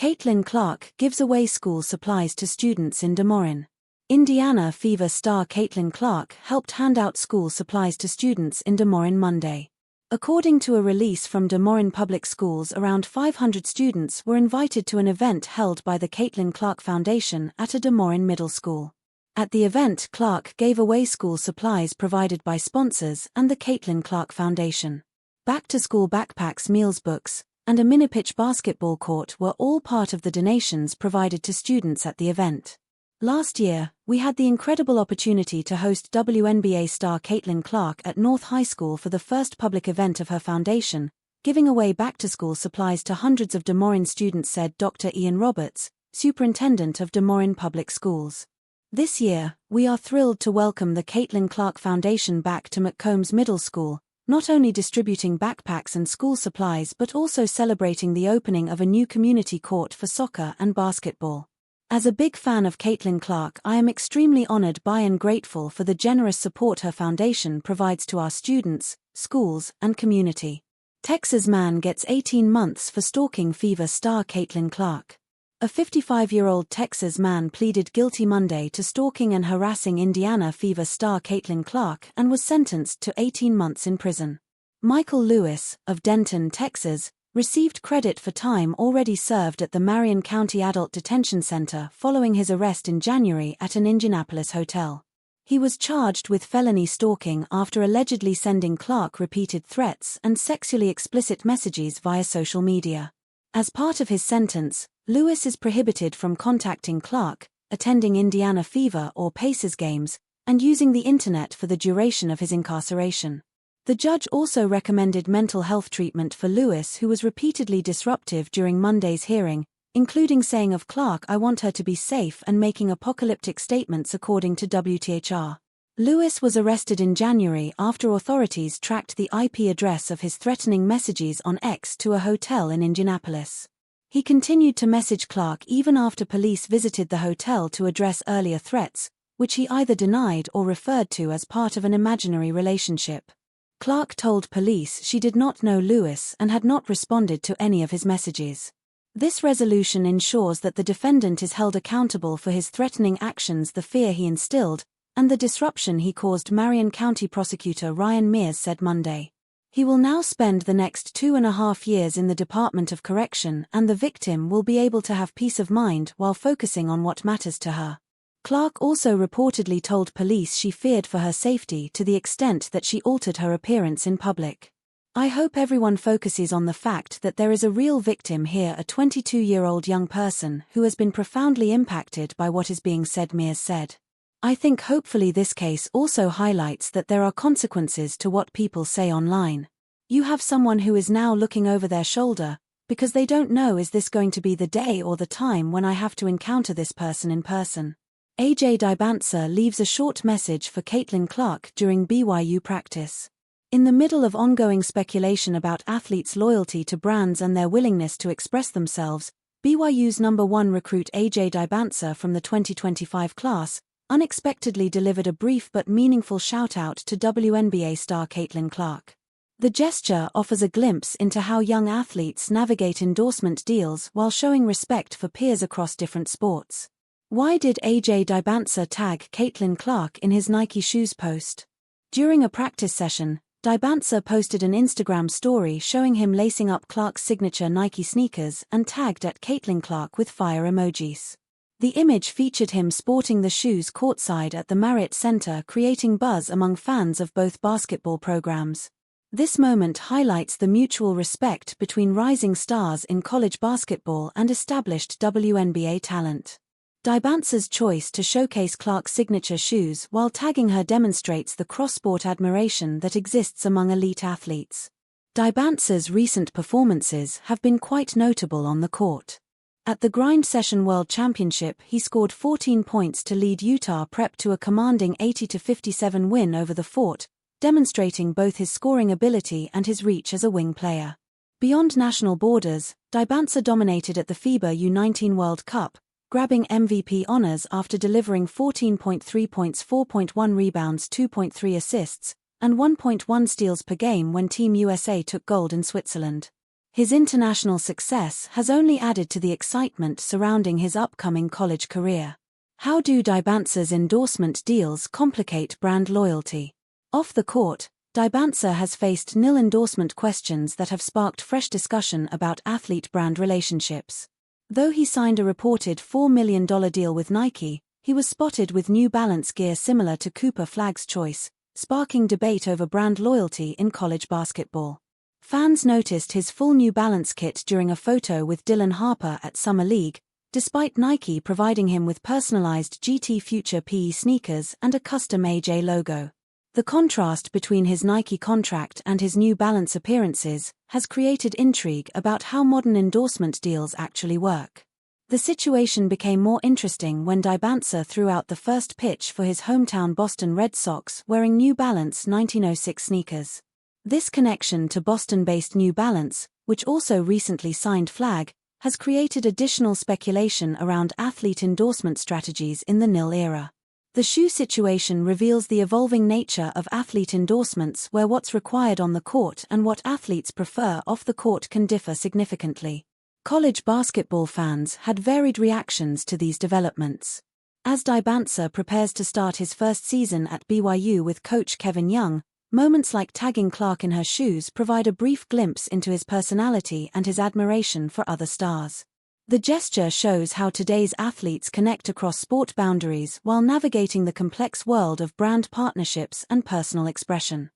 Caitlin Clark gives away school supplies to students in Des Moines. Indiana Fever star Caitlin Clark helped hand out school supplies to students in Des Moines Monday. According to a release from Des Moines Public Schools, around 500 students were invited to an event held by the Caitlin Clark Foundation at a Des Moines middle school. At the event, Clark gave away school supplies provided by sponsors and the Caitlin Clark Foundation. Back-to-school backpacks, meals, books, and a mini-pitch basketball court were all part of the donations provided to students at the event. Last year, we had the incredible opportunity to host WNBA star Caitlin Clark at North High School for the first public event of her foundation, giving away back-to-school supplies to hundreds of Des Moines students, said Dr. Ian Roberts, superintendent of Des Moines Public Schools. This year, we are thrilled to welcome the Caitlin Clark Foundation back to McCombs Middle School, not only distributing backpacks and school supplies but also celebrating the opening of a new community court for soccer and basketball. As a big fan of Caitlin Clark, I am extremely honored by and grateful for the generous support her foundation provides to our students, schools, and community. Texas man gets 18 months for stalking Fever star Caitlin Clark. A 55-year-old Texas man pleaded guilty Monday to stalking and harassing Indiana Fever star Caitlin Clark and was sentenced to 18 months in prison. Michael Lewis, of Denton, Texas, received credit for time already served at the Marion County Adult Detention Center following his arrest in January at an Indianapolis hotel. He was charged with felony stalking after allegedly sending Clark repeated threats and sexually explicit messages via social media. As part of his sentence, Lewis is prohibited from contacting Clark, attending Indiana Fever or Pacers games, and using the internet for the duration of his incarceration. The judge also recommended mental health treatment for Lewis, who was repeatedly disruptive during Monday's hearing, including saying of Clark, "I want her to be safe," and making apocalyptic statements, according to WTHR. Lewis was arrested in January after authorities tracked the IP address of his threatening messages on X to a hotel in Indianapolis. He continued to message Clark even after police visited the hotel to address earlier threats, which he either denied or referred to as part of an imaginary relationship. Clark told police she did not know Lewis and had not responded to any of his messages. This resolution ensures that the defendant is held accountable for his threatening actions, the fear he instilled, and the disruption he caused, Marion County Prosecutor Ryan Mears said Monday. He will now spend the next 2.5 years in the Department of Correction, and the victim will be able to have peace of mind while focusing on what matters to her. Clark also reportedly told police she feared for her safety to the extent that she altered her appearance in public. "I hope everyone focuses on the fact that there is a real victim here, a 22-year-old young person who has been profoundly impacted by what is being said," Mears said. "I think hopefully this case also highlights that there are consequences to what people say online. You have someone who is now looking over their shoulder, because they don't know, is this going to be the day or the time when I have to encounter this person in person?" AJ Dybantsa leaves a short message for Caitlin Clark during BYU practice. In the middle of ongoing speculation about athletes' loyalty to brands and their willingness to express themselves, BYU's #1 recruit AJ Dybantsa from the 2025 class unexpectedly delivered a brief but meaningful shout-out to WNBA star Caitlin Clark. The gesture offers a glimpse into how young athletes navigate endorsement deals while showing respect for peers across different sports. Why did AJ Dybantsa tag Caitlin Clark in his Nike shoes post? During a practice session, Dybantsa posted an Instagram story showing him lacing up Clark's signature Nike sneakers and tagged at Caitlin Clark with fire emojis. The image featured him sporting the shoes courtside at the Marriott Center, creating buzz among fans of both basketball programs. This moment highlights the mutual respect between rising stars in college basketball and established WNBA talent. Dybantsa's choice to showcase Clark's signature shoes while tagging her demonstrates the cross-sport admiration that exists among elite athletes. Dybantsa's recent performances have been quite notable on the court. At the Grind Session World Championship, he scored 14 points to lead Utah Prep to a commanding 80-57 win over the Fort, demonstrating both his scoring ability and his reach as a wing player. Beyond national borders, Dybantsa dominated at the FIBA U19 World Cup, grabbing MVP honors after delivering 14.3 points, 4.1 rebounds, 2.3 assists, and 1.1 steals per game when Team USA took gold in Switzerland. His international success has only added to the excitement surrounding his upcoming college career. How do Dybansa's endorsement deals complicate brand loyalty? Off the court, Dybansa has faced nil endorsement questions that have sparked fresh discussion about athlete-brand relationships. Though he signed a reported $4 million deal with Nike, he was spotted with New Balance gear similar to Cooper Flagg's choice, sparking debate over brand loyalty in college basketball. Fans noticed his full New Balance kit during a photo with Dylan Harper at Summer League, despite Nike providing him with personalized GT Future PE sneakers and a custom AJ logo. The contrast between his Nike contract and his New Balance appearances has created intrigue about how modern endorsement deals actually work. The situation became more interesting when Dybansa threw out the first pitch for his hometown Boston Red Sox wearing New Balance 1906 sneakers. This connection to Boston-based New Balance, which also recently signed Flagg, has created additional speculation around athlete endorsement strategies in the nil era. The shoe situation reveals the evolving nature of athlete endorsements, where what's required on the court and what athletes prefer off the court can differ significantly. College basketball fans had varied reactions to these developments. As Dybansa prepares to start his first season at BYU with coach Kevin Young, moments like tagging Clark in her shoes provide a brief glimpse into his personality and his admiration for other stars. The gesture shows how today's athletes connect across sport boundaries while navigating the complex world of brand partnerships and personal expression.